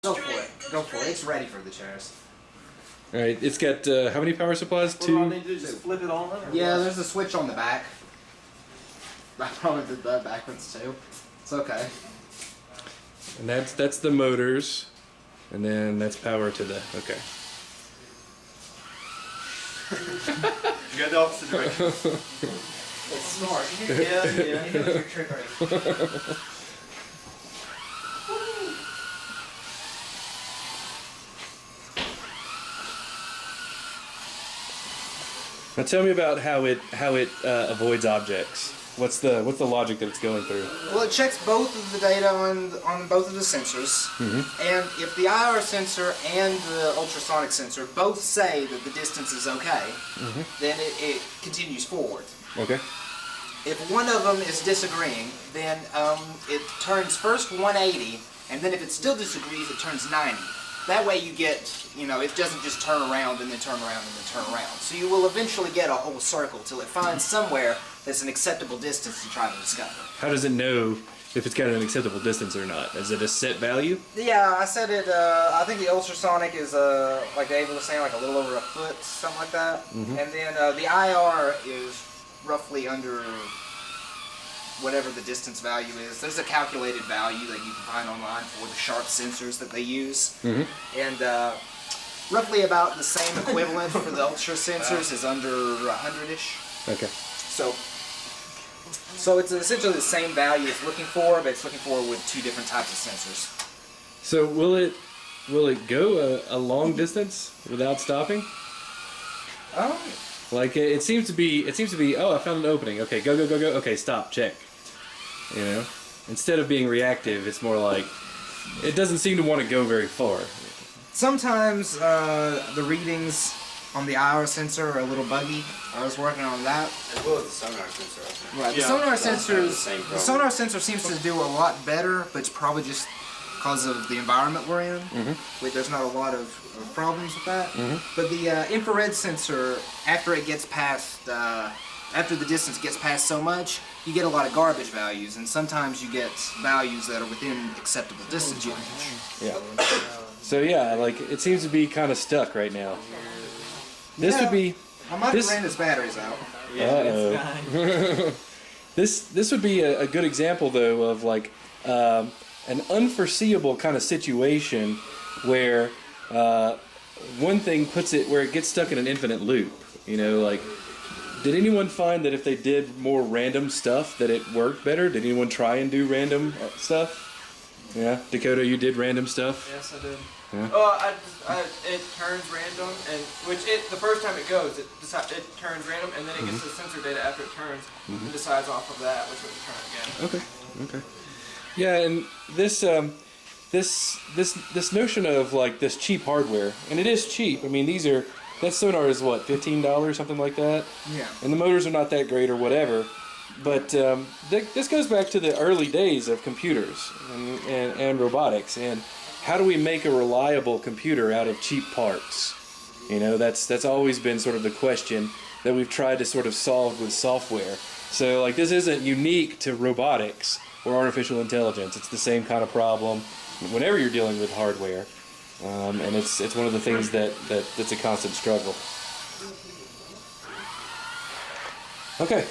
Go for it. Go for it. It's ready for the chairs. All right, it's got how many power supplies? What do I Two. need to do? Just flip it on? Yeah, there's a switch on the back. I probably did that backwards too. It's okay. And that's the motors, and then that's power to the okay. You got the opposite direction. It's smart. Yeah. You know what you're triggering. Now tell me about how it avoids objects. What's the logic that it's going through? Well, it checks both of the data on both of the sensors, and if the IR sensor and the ultrasonic sensor both say that the distance is okay, then it continues forward. Okay. If one of them is disagreeing, then it turns first 180, and then if it still disagrees, it turns 90. That way you get, it doesn't just turn around and then turn around and then turn around. So you will eventually get a whole circle till it finds somewhere that's an acceptable distance to try to discover. How does it know if it's got an acceptable distance or not? Is it a set value? Yeah, I said it, I think the ultrasonic is, like David was saying, like a little over a foot, something like that. And then the IR is roughly under whatever the distance value is. There's a calculated value that you can find online for the Sharp sensors that they use. And roughly about the same equivalent for the ultra sensors is under 100-ish. Okay. So it's essentially the same value it's looking for, but it's looking for with two different types of sensors. So will it go a long distance without stopping? Like it seems to be. Oh, I found an opening. Okay, go. Okay, stop. Check. Instead of being reactive, it's more like it doesn't seem to want to go very far. Sometimes the readings on the IR sensor are a little buggy. I was working on that. As well as the sonar sensor, I think. Right. The sonar sensor seems to do a lot better, but it's probably just because of the environment we're in. There's not a lot of problems with that. But the infrared sensor, after it gets past, after the distance gets past so much, you get a lot of garbage values, and sometimes you get values that are within acceptable distance range. Yeah. So yeah, like it seems to be kind of stuck right now. This would be. I might have ran his batteries out. This would be a good example though of like an unforeseeable kind of situation where one thing puts it where it gets stuck in an infinite loop. Like, did anyone find that if they did more random stuff that it worked better? Did anyone try and do random stuff? Yeah, Dakota, you did random stuff? Yes, I did. Yeah. It turns random, and the first time it goes, it turns random, and then it gets the sensor data after it turns, and decides off of that which way to turn again. Okay. Yeah, and this notion of like this cheap hardware, and it is cheap. I mean, that sonar is what, $15, something like that. Yeah. And the motors are not that great or whatever. But this goes back to the early days of computers and robotics, and how do we make a reliable computer out of cheap parts? That's always been sort of the question that we've tried to sort of solve with software. So like this isn't unique to robotics or artificial intelligence. It's the same kind of problem whenever you're dealing with hardware, and it's one of the things that's a constant struggle. Okay.